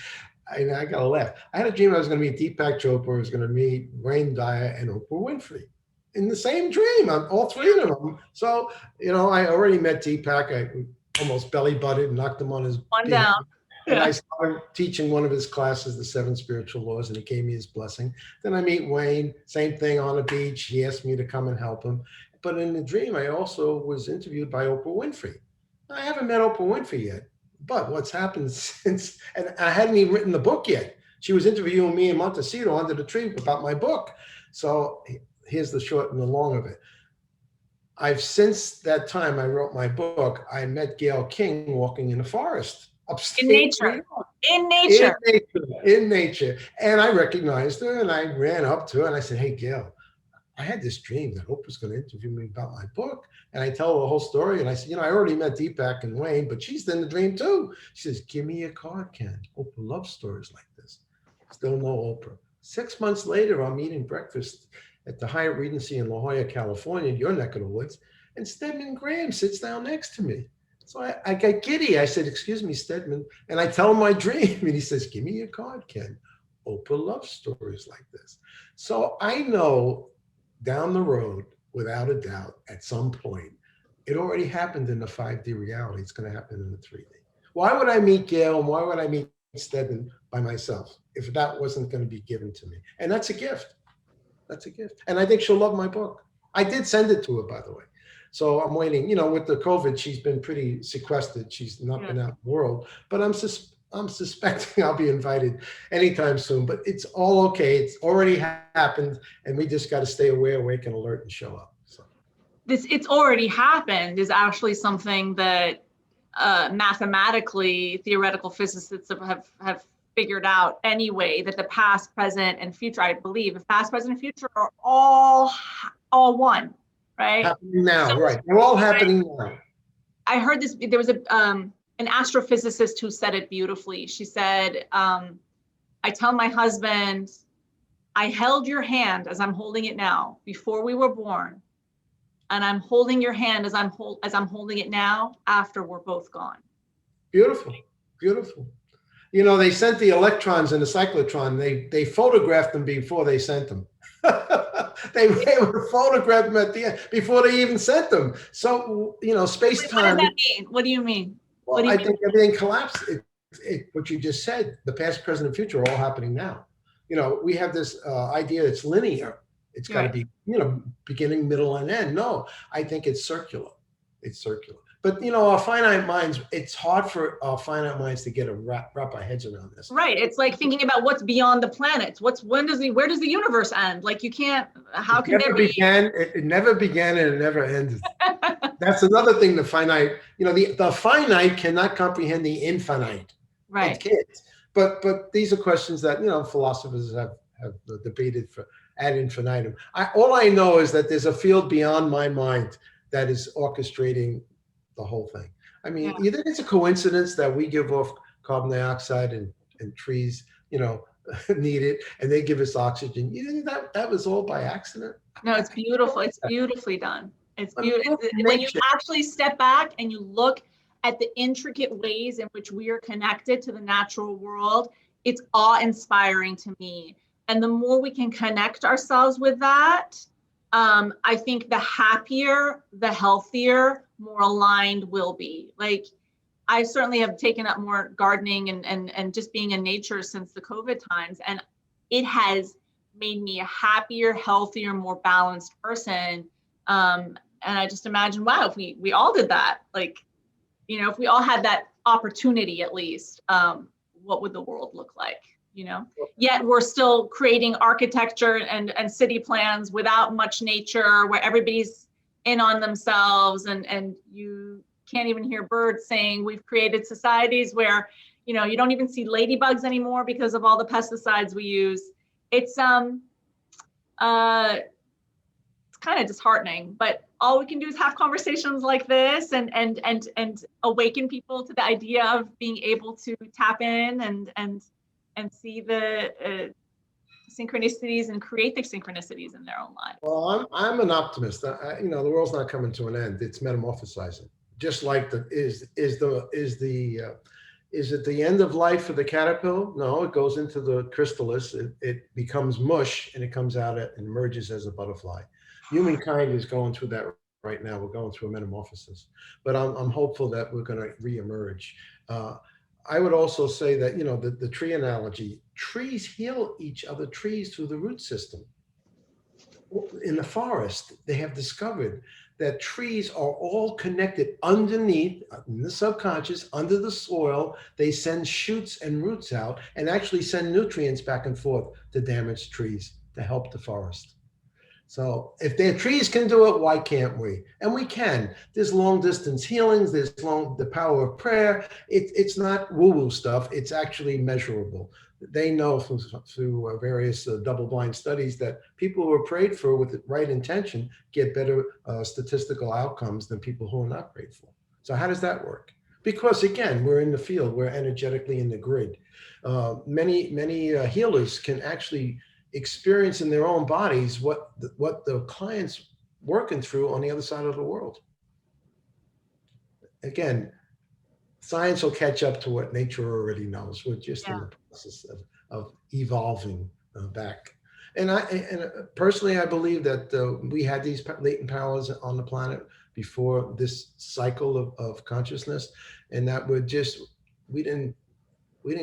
I gotta laugh. I had a dream I was going to meet Deepak Chopra, I was going to meet Wayne Dyer and Oprah Winfrey in the same dream. All three of them. So I already met Deepak. I almost belly butted and knocked him on his one down. And I started teaching one of his classes, the 7 Spiritual Laws, and he gave me his blessing. Then I meet Wayne, same thing on a beach. He asked me to come and help him. But in the dream, I also was interviewed by Oprah Winfrey. I haven't met Oprah Winfrey yet, but what's happened since, and I hadn't even written the book yet. She was interviewing me in Montecito under the tree about my book. So here's the short and the long of it. Since that time I wrote my book, I met Gayle King walking in the forest. In nature. And I recognized her, and I ran up to her and I said, "Hey, Gail, I had this dream that Oprah's going to interview me about my book." And I tell her the whole story. And I said, I already met Deepak and Wayne, but she's in the dream too. She says, "Give me a card, Ken. Oprah loves stories like this." Still no Oprah. 6 months later, I'm eating breakfast at the Hyatt Regency in La Jolla, California, your neck of the woods. And Stedman Graham sits down next to me. So I got giddy. I said, "Excuse me, Stedman." And I tell him my dream. And he says, "Give me your card, Ken. Oprah loves stories like this." So I know down the road, without a doubt, at some point, it already happened in the 5D reality. It's going to happen in the 3D. Why would I meet Gail and why would I meet Stedman by myself if that wasn't going to be given to me? And that's a gift. That's a gift. And I think she'll love my book. I did send it to her, by the way. So I'm waiting. With the COVID, she's been pretty sequestered. She's not been out in the world, but I'm suspecting I'll be invited anytime soon. But it's all okay. It's already happened, and we just got to stay aware, awake, and alert, and show up. So it's already happened is actually something that mathematically theoretical physicists have figured out anyway. That the past, present, and future, I believe, the past, present, and future are all one. Right. Happening now, right. They're all happening now. I heard this, there was an astrophysicist who said it beautifully. She said, "I tell my husband, I held your hand as I'm holding it now before we were born. And I'm holding your hand as I'm holding it now after we're both gone." Beautiful, beautiful. They sent the electrons and the cyclotron. They photographed them before they sent them. They were photographed them at the end before they even sent them. So, space-time. What does that mean? What do you mean? Well, I think everything collapsed. What you just said, the past, present, and future are all happening now. We have this idea it's linear. It's got to be, beginning, middle, and end. No, I think it's circular. It's circular. But our finite minds, it's hard for our finite minds to get wrap our heads around this. Right. It's like thinking about what's beyond the planets. Where does the universe end? Like you can't. How can there be? It never began and it never ended. That's another thing. The finite. The finite cannot comprehend the infinite. Right. It can't. But these are questions that, philosophers have debated for ad infinitum. All I know is that there's a field beyond my mind that is orchestrating the whole thing. I mean, Yeah. you think it's a coincidence that we give off carbon dioxide and trees, need it, and they give us oxygen? You think that was all by accident? No, it's beautiful. It's beautifully done. It's beautiful. Look, When you nature. actually step back and you look at the intricate ways in which we are connected to the natural world, it's awe-inspiring to me. And the more we can connect ourselves with that, I think the happier, the healthier, more aligned we'll be. Like, I certainly have taken up more gardening and just being in nature since the COVID times. And it has made me a happier, healthier, more balanced person. And I just imagine, wow, if we all did that, like, if we all had that opportunity at least, what would the world look like? Yet we're still creating architecture and city plans without much nature, where everybody's in on themselves, and you can't even hear birds saying. We've created societies where, you don't even see ladybugs anymore because of all the pesticides we use. It's kind of disheartening, but all we can do is have conversations like this and awaken people to the idea of being able to tap in and see the synchronicities and create the synchronicities in their own lives. Well, I'm an optimist. The world's not coming to an end. It's metamorphosizing. Just like is it the end of life for the caterpillar? No, it goes into the chrysalis. It becomes mush, and it comes out and emerges as a butterfly. Humankind is going through that right now. We're going through a metamorphosis, but I'm hopeful that we're going to reemerge. I would also say that, the tree analogy, trees heal each other, trees through the root system. In the forest, they have discovered that trees are all connected underneath, in the subconscious, under the soil. They send shoots and roots out and actually send nutrients back and forth to damaged trees to help the forest. So if their trees can do it, why can't we? And we can. There's long distance healings. There's the power of prayer. It's not woo-woo stuff. It's actually measurable. They know through various double-blind studies that people who are prayed for with the right intention get better statistical outcomes than people who are not prayed for. So how does that work? Because again, we're in the field. We're energetically in the grid. Many healers can actually experience in their own bodies what the client's working through on the other side of the world. Again, science will catch up to what nature already knows. We're just in the process of evolving back. And personally, I believe that we had these latent powers on the planet before this cycle of consciousness, and that we didn't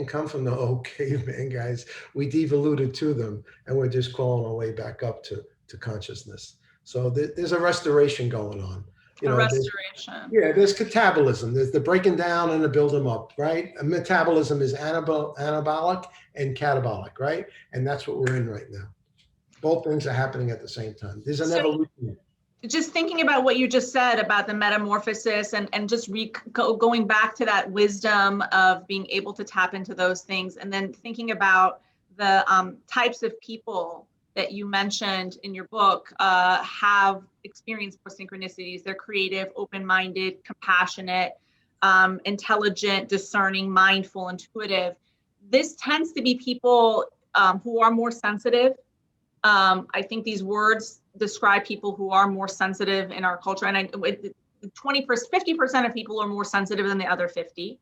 come from the old caveman guys. We devoluted to them, and we're just crawling our way back up to consciousness. So there's a restoration going on. Restoration. There's catabolism. There's the breaking down and the building up, right? And metabolism is anabolic and catabolic, right? And that's what we're in right now. Both things are happening at the same time. There's an evolution. Just thinking about what you just said about the metamorphosis and just going back to that wisdom of being able to tap into those things, and then thinking about the types of people that you mentioned in your book have experienced synchronicities. They're creative, open-minded, compassionate, intelligent, discerning, mindful, intuitive. This tends to be people who are more sensitive. I think these words describe people who are more sensitive in our culture. And 50% of people are more sensitive than the other 50.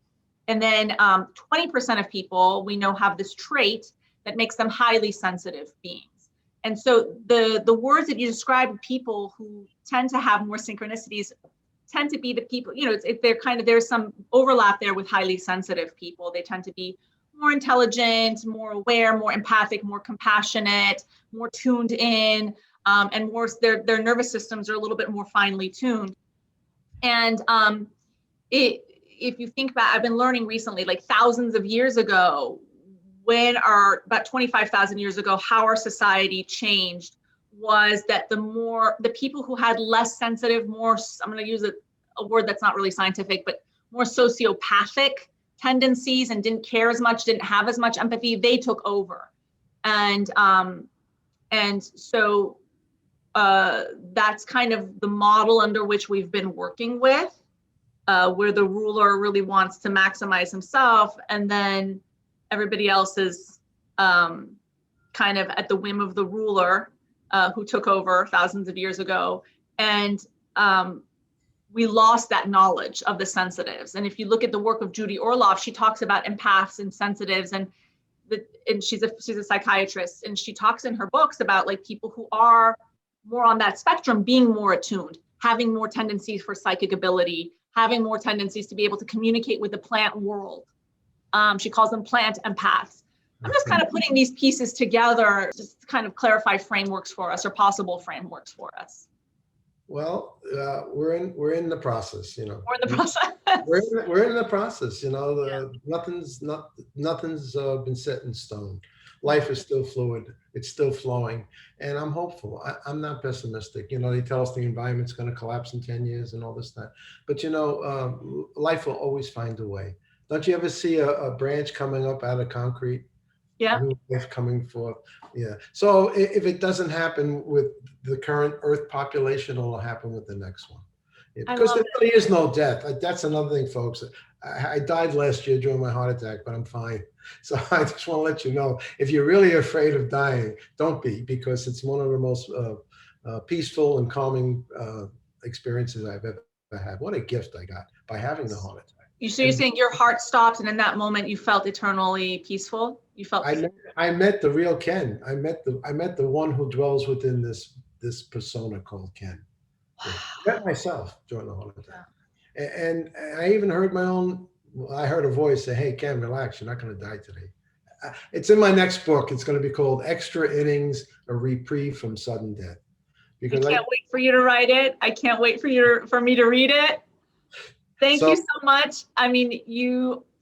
And then 20% of people we know have this trait that makes them highly sensitive beings. And so the words that you describe, people who tend to have more synchronicities tend to be the people, there's some overlap there with highly sensitive people. They tend to be more intelligent, more aware, more empathic, more compassionate, more tuned in, and more their nervous systems are a little bit more finely tuned. And if you think about, I've been learning recently, like thousands of years ago, about 25,000 years ago, how our society changed was that the people who had less sensitive, I'm going to use a word that's not really scientific, but more sociopathic tendencies and didn't care as much, didn't have as much empathy, they took over. And so that's kind of the model under which we've been working with, where the ruler really wants to maximize himself, and then everybody else is kind of at the whim of the ruler who took over thousands of years ago. And we lost that knowledge of the sensitives. And if you look at the work of Judy Orloff, she talks about empaths and sensitives, and she's a psychiatrist, and she talks in her books about like people who are more on that spectrum being more attuned, having more tendencies for psychic ability, having more tendencies to be able to communicate with the plant world. She calls them plant empaths. I'm just kind of putting these pieces together just to kind of clarify frameworks for us, or possible frameworks for us. Well, we're in the process, you know. We're in the process. We're in the process, you know. Nothing's been set in stone. Life is still fluid. It's still flowing, and I'm hopeful. I'm not pessimistic. You know, they tell us the environment's going to collapse in 10 years and all this stuff, but you know, life will always find a way. Don't you ever see a branch coming up out of concrete? Yeah. New life coming forth. Yeah. So if it doesn't happen with the current Earth population, it'll happen with the next one. Yeah, because there really is no death. That's another thing, folks. I died last year during my heart attack, but I'm fine. So I just want to let you know, if you're really afraid of dying, don't be, because it's one of the most peaceful and calming experiences I've ever had. What a gift I got by having the heart attack. So you're saying your heart stopped, and in that moment you felt eternally peaceful? You felt I met the real Ken. I met the one who dwells within this persona called Ken. Yeah. I met myself during the heart attack. And I even heard I heard a voice say, "Hey, Ken, relax. You're not going to die today." It's in my next book. It's going to be called Extra Innings, a Reprieve from Sudden Death. Because I can't wait for you to write it. I can't wait for me to read it. Thank you so much. I mean,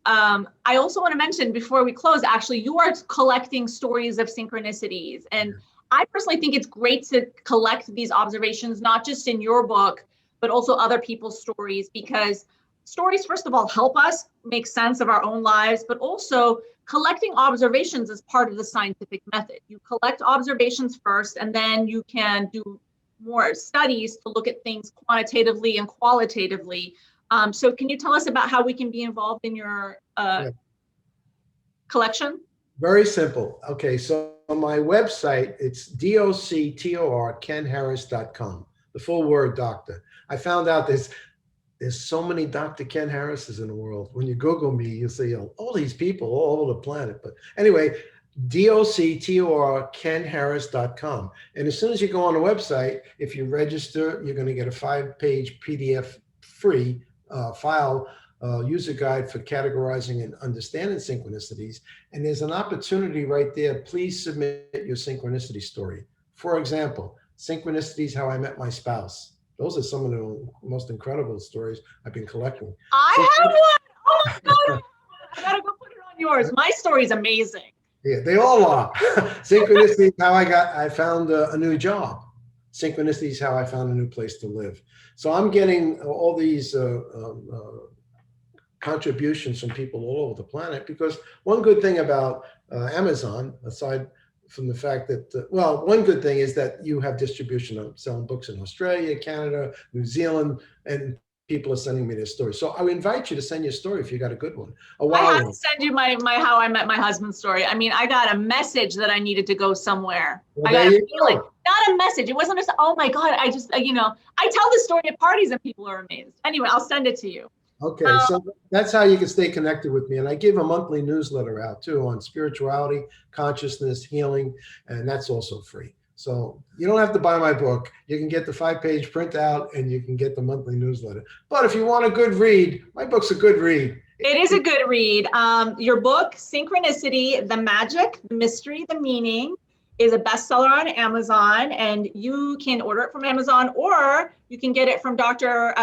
I also want to mention before we close, actually, you are collecting stories of synchronicities. And I personally think it's great to collect these observations, not just in your book, but also other people's stories, because stories, first of all, help us make sense of our own lives, but also collecting observations is part of the scientific method. You collect observations first, and then you can do more studies to look at things quantitatively and qualitatively. So can you tell us about how we can be involved in your collection? Very simple. Okay, so on my website, it's doctor.kenharris.com, the full word doctor. I found out there's so many Dr. Ken Harrises in the world. When you Google me, you'll see all these people all over the planet. But anyway, doctor.kenharris.com. And as soon as you go on the website, if you register, you're going to get a 5-page PDF free file user guide for categorizing and understanding synchronicities. And there's an opportunity right there. Please submit your synchronicity story. For example, synchronicities, how I met my spouse. Those are some of the most incredible stories I've been collecting. I have one. Oh my God. I gotta go put it on yours. My story is amazing. Yeah, they all are. Synchronicities, how I found a new job. Synchronicities, how I found a new place to live. So I'm getting all these contributions from people all over the planet, because one good thing about Amazon, aside from the fact that, one good thing is that you have distribution of selling books in Australia, Canada, New Zealand, and people are sending me their stories. So I would invite you to send your story if you got a good one. I have to send you my how I met my husband story. I mean, I got a message that I needed to go somewhere. Well, I got a feeling, not a message. It wasn't just, oh my God, I just, I tell this story at parties and people are amazed. Anyway, I'll send it to you. Okay, so that's how you can stay connected with me. And I give a monthly newsletter out too on spirituality, consciousness, healing, and that's also free. So you don't have to buy my book. You can get the 5-page printout and you can get the monthly newsletter. But if you want a good read, my book's a good read. It is a good read. Your book, Synchronicity, The Magic, the Mystery, the Meaning, is a bestseller on Amazon, and you can order it from Amazon, or you can get it from Dr.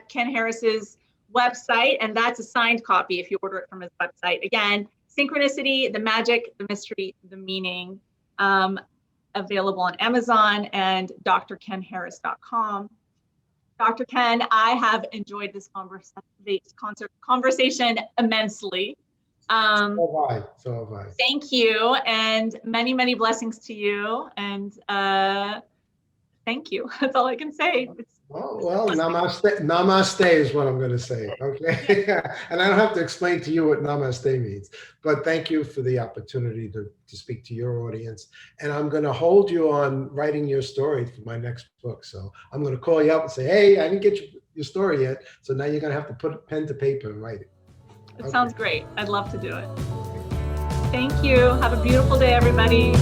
Ken Harris's website, and that's a signed copy if you order it from his website. Again, Synchronicity, The Magic, the Mystery, the Meaning, available on Amazon and drkenharris.com. Dr. Ken, I have enjoyed this conversation immensely. So have I. So have I. Thank you, and many, many blessings to you. And thank you. That's all I can say. Well, namaste. Namaste is what I'm going to say. Okay. And I don't have to explain to you what namaste means, but thank you for the opportunity to speak to your audience. And I'm going to hold you on writing your story for my next book. So I'm going to call you up and say, hey, I didn't get your story yet. So now you're going to have to put pen to paper and write it. It sounds great. I'd love to do it. Thank you. Have a beautiful day, everybody.